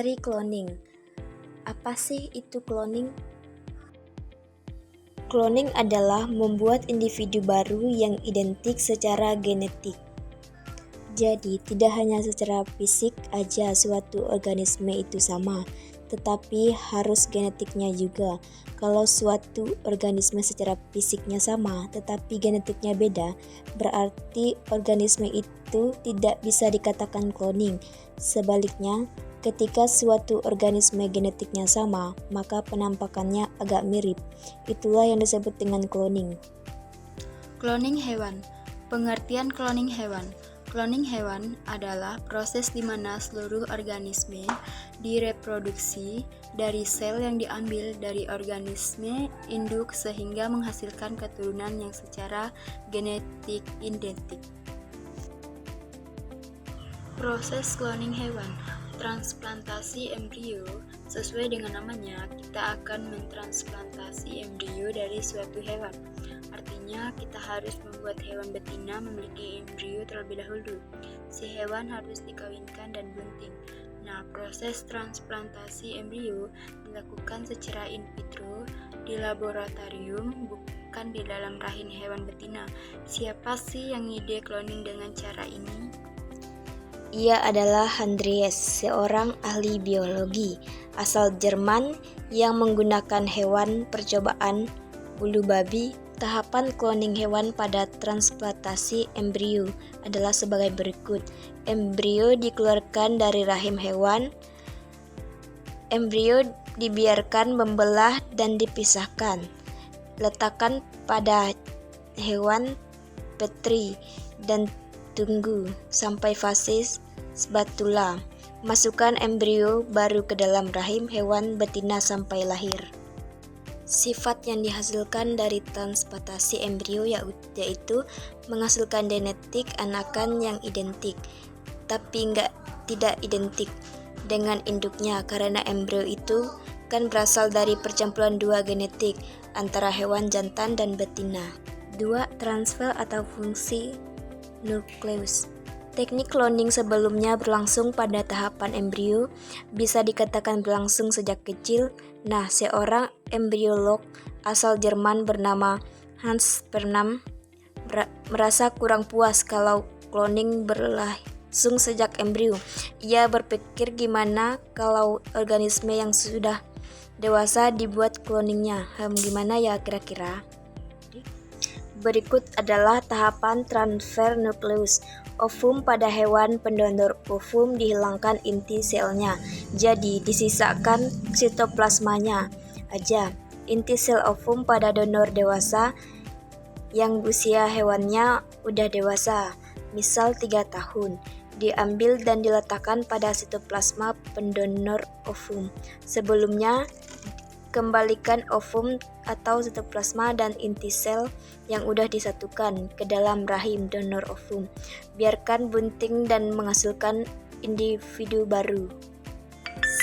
Materi cloning. Apa sih itu cloning? Cloning adalah membuat individu baru yang identik secara genetik. Jadi, tidak hanya secara fisik aja suatu organisme itu sama, tetapi harus genetiknya juga. Kalau suatu organisme secara fisiknya sama, tetapi genetiknya beda, berarti organisme itu tidak bisa dikatakan cloning. Sebaliknya, ketika suatu organisme genetiknya sama, maka penampakannya agak mirip. Itulah yang disebut dengan cloning. Cloning hewan. Pengertian cloning hewan. Cloning hewan adalah proses di mana seluruh organisme direproduksi dari sel yang diambil dari organisme induk sehingga menghasilkan keturunan yang secara genetik identik. Proses cloning hewan. Transplantasi embrio. Sesuai dengan namanya, kita akan mentransplantasi embrio dari suatu hewan. Artinya, kita harus membuat hewan betina memiliki embrio terlebih dahulu. Si hewan harus dikawinkan dan bunting. Nah, proses transplantasi embrio dilakukan secara in vitro di laboratorium, bukan di dalam rahim hewan betina. Siapa sih yang ngide cloning dengan cara ini? Ia adalah Andreas, seorang ahli biologi asal Jerman yang menggunakan hewan percobaan bulu babi. Tahapan cloning hewan pada transplantasi embrio adalah sebagai berikut. Embrio dikeluarkan dari rahim hewan. Embrio dibiarkan membelah dan dipisahkan. Letakkan pada hewan petri dan tunggu sampai fase spatula. Masukkan embrio baru ke dalam rahim hewan betina sampai lahir. Sifat yang dihasilkan dari transplantasi embrio yaitu menghasilkan genetik anakan yang identik, tapi tidak identik dengan induknya karena embrio itu kan berasal dari percampuran dua genetik antara hewan jantan dan betina. 2. Transfer atau fungsi nukleus. Teknik cloning sebelumnya berlangsung pada tahapan embrio, bisa dikatakan berlangsung sejak kecil. Nah, seorang embriolog asal Jerman bernama Hans Pernam merasa kurang puas kalau cloning berlangsung sejak embrio. Ia berpikir gimana kalau organisme yang sudah dewasa dibuat cloningnya. Gimana ya kira-kira? Berikut adalah tahapan transfer nukleus. Ovum pada hewan pendonor ovum dihilangkan inti selnya, jadi disisakan sitoplasmanya aja. Inti sel ovum pada donor dewasa yang usia hewannya udah dewasa, misal 3 tahun, diambil dan diletakkan pada sitoplasma pendonor ovum. Sebelumnya, kembalikan ovum atau sitoplasma dan inti sel yang udah disatukan ke dalam rahim donor ovum. Biarkan bunting dan menghasilkan individu baru.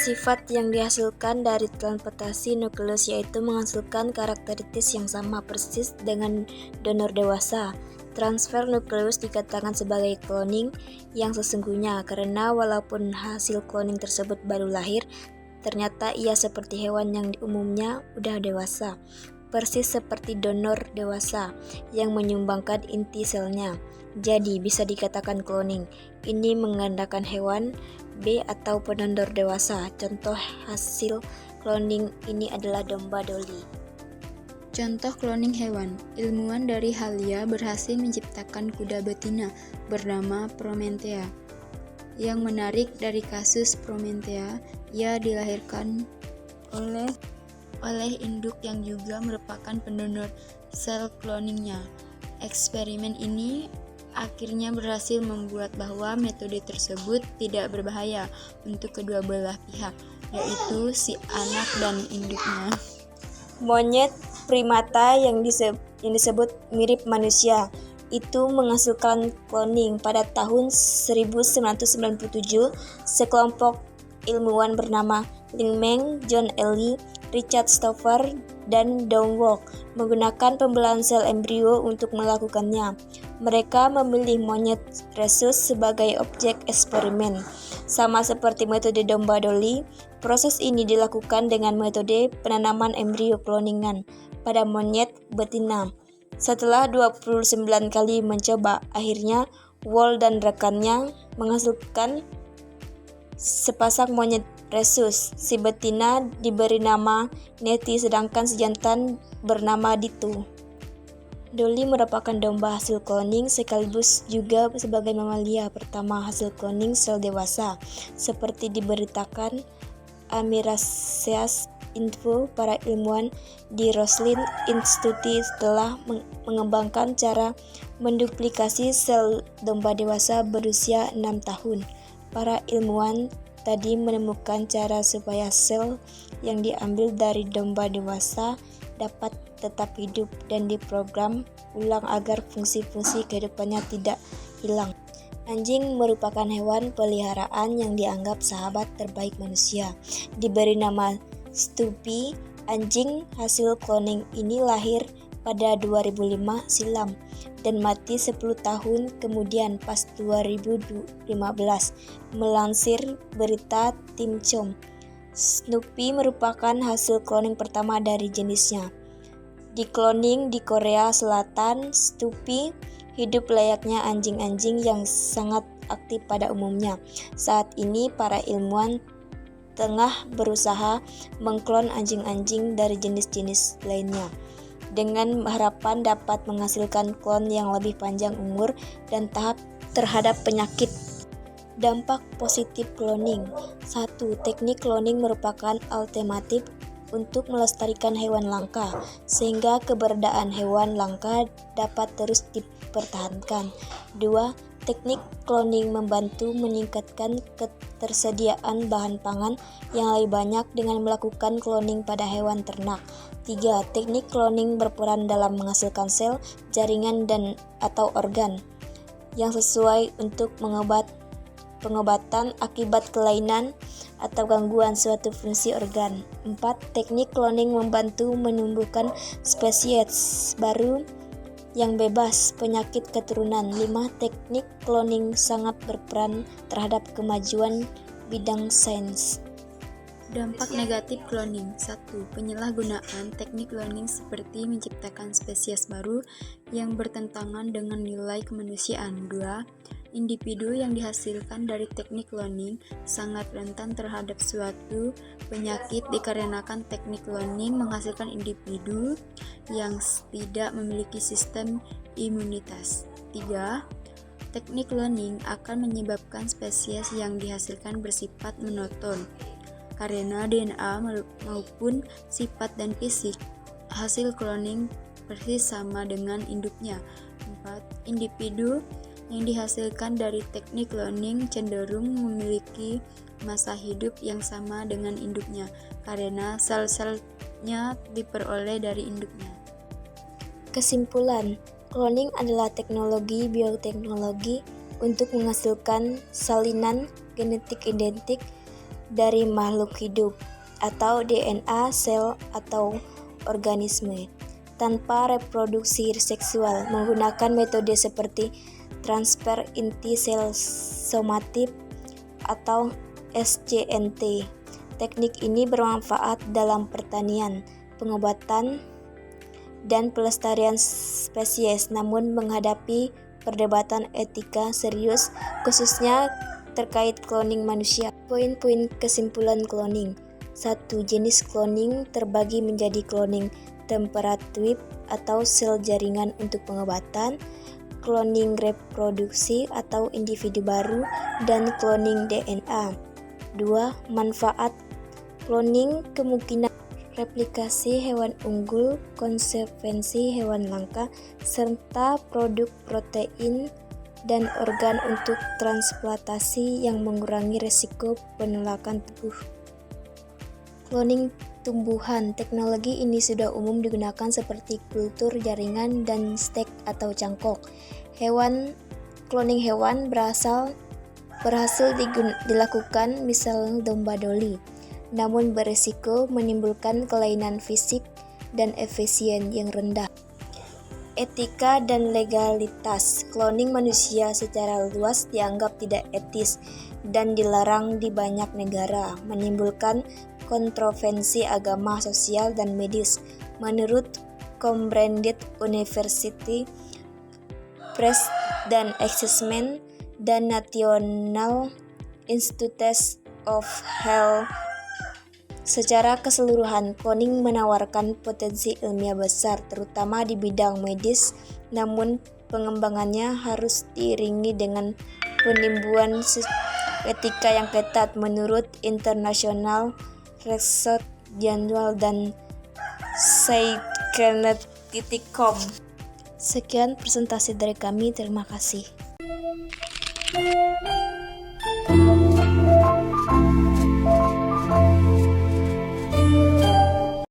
Sifat yang dihasilkan dari transplantasi nukleus yaitu menghasilkan karakteristik yang sama persis dengan donor dewasa. Transfer nukleus dikatakan sebagai cloning yang sesungguhnya karena walaupun hasil cloning tersebut baru lahir, ternyata ia seperti hewan yang umumnya udah dewasa, persis seperti donor dewasa yang menyumbangkan inti selnya. Jadi bisa dikatakan cloning. Ini mengandalkan hewan B atau pendonor dewasa. Contoh hasil cloning ini adalah domba Dolly. Contoh cloning hewan. Ilmuwan dari Halia berhasil menciptakan kuda betina bernama Prometheia. Yang menarik dari kasus Prometheia, ia dilahirkan oleh induk yang juga merupakan pendonor sel cloningnya. Eksperimen ini akhirnya berhasil membuat bahwa metode tersebut tidak berbahaya untuk kedua belah pihak, yaitu si anak dan induknya. Monyet primata yang disebut mirip manusia itu menghasilkan cloning pada tahun 1997. Sekelompok ilmuwan bernama Lin Meng, John Ellie, Richard Stover, dan Dawn Wolf menggunakan pembelahan sel embrio untuk melakukannya. Mereka memilih monyet rhesus sebagai objek eksperimen. Sama seperti metode domba Dolly, proses ini dilakukan dengan metode penanaman embrio cloningan pada monyet betina. Setelah 29 kali mencoba, akhirnya Wolf dan rekannya menghasilkan sepasang monyet rhesus. Si betina diberi nama Nettie, sedangkan si jantan bernama Ditu. Dolly merupakan domba hasil kloning sekaligus juga sebagai mamalia pertama hasil kloning sel dewasa, seperti diberitakan Amiraceae Info. Para ilmuwan di Roslin Institute telah mengembangkan cara menduplikasi sel domba dewasa berusia 6 tahun. Para ilmuwan tadi menemukan cara supaya sel yang diambil dari domba dewasa dapat tetap hidup dan diprogram ulang agar fungsi-fungsi kehidupannya tidak hilang. Anjing merupakan hewan peliharaan yang dianggap sahabat terbaik manusia. Diberi nama Snoopy, anjing hasil kloning ini lahir pada 2005 silam dan mati 10 tahun kemudian pas 2015. Melansir berita Tim Com, Snoopy merupakan hasil kloning pertama dari jenisnya. Dikloning di Korea Selatan, Snoopy hidup layaknya anjing-anjing yang sangat aktif pada umumnya. Saat ini para ilmuwan tengah berusaha mengklon anjing-anjing dari jenis-jenis lainnya dengan harapan dapat menghasilkan klon yang lebih panjang umur dan tahan terhadap penyakit. Dampak positif cloning. 1. Teknik cloning merupakan alternatif untuk melestarikan hewan langka, sehingga keberadaan hewan langka dapat terus dipertahankan. 2. Teknik cloning membantu meningkatkan ketersediaan bahan pangan yang lebih banyak dengan melakukan cloning pada hewan ternak. 3. Teknik cloning berperan dalam menghasilkan sel, jaringan, dan atau organ yang sesuai untuk pengobatan akibat kelainan atau gangguan suatu fungsi organ. 4. Teknik cloning membantu menumbuhkan spesies baru yang bebas penyakit keturunan. 5. Teknik cloning sangat berperan terhadap kemajuan bidang sains. Dampak negatif cloning. 1. Penyalahgunaan teknik cloning seperti menciptakan spesies baru yang bertentangan dengan nilai kemanusiaan. 2. Individu yang dihasilkan dari teknik cloning sangat rentan terhadap suatu penyakit dikarenakan teknik cloning menghasilkan individu yang tidak memiliki sistem imunitas. 3. Teknik cloning akan menyebabkan spesies yang dihasilkan bersifat monoton karena DNA maupun sifat dan fisik hasil cloning persis sama dengan induknya. 4. Individu yang dihasilkan dari teknik cloning cenderung memiliki masa hidup yang sama dengan induknya karena sel-selnya diperoleh dari induknya. Kesimpulan, cloning adalah teknologi bioteknologi untuk menghasilkan salinan genetik identik dari makhluk hidup atau DNA sel atau organisme tanpa reproduksi seksual menggunakan metode seperti transfer inti sel somatik atau SCNT. Teknik ini bermanfaat dalam pertanian, pengobatan, dan pelestarian spesies, namun menghadapi perdebatan etika serius khususnya terkait cloning manusia. Poin-poin kesimpulan cloning. 1. Jenis cloning terbagi menjadi cloning temperatif atau sel jaringan untuk pengobatan, cloning reproduksi atau individu baru, dan cloning DNA. 2. Manfaat cloning: kemungkinan replikasi hewan unggul, konservasi hewan langka, serta produk protein dan organ untuk transplantasi yang mengurangi risiko penolakan tubuh. Cloning tumbuhan. Teknologi ini sudah umum digunakan seperti kultur jaringan dan stek atau cangkok. Cloning hewan berhasil dilakukan misal domba Dolly. namun beresiko menimbulkan kelainan fisik dan efisien yang rendah. Etika dan legalitas. Cloning manusia secara luas dianggap tidak etis dan dilarang di banyak negara, menimbulkan kontroversi agama, sosial, dan medis. Menurut Cambridge University Press dan Assessment dan National Institutes of Health. Secara keseluruhan, cloning menawarkan potensi ilmiah besar, terutama di bidang medis, namun pengembangannya harus diiringi dengan penimbunan etika yang ketat menurut International Research Journal dan Psychiatric.com. Sekian presentasi dari kami, terima kasih.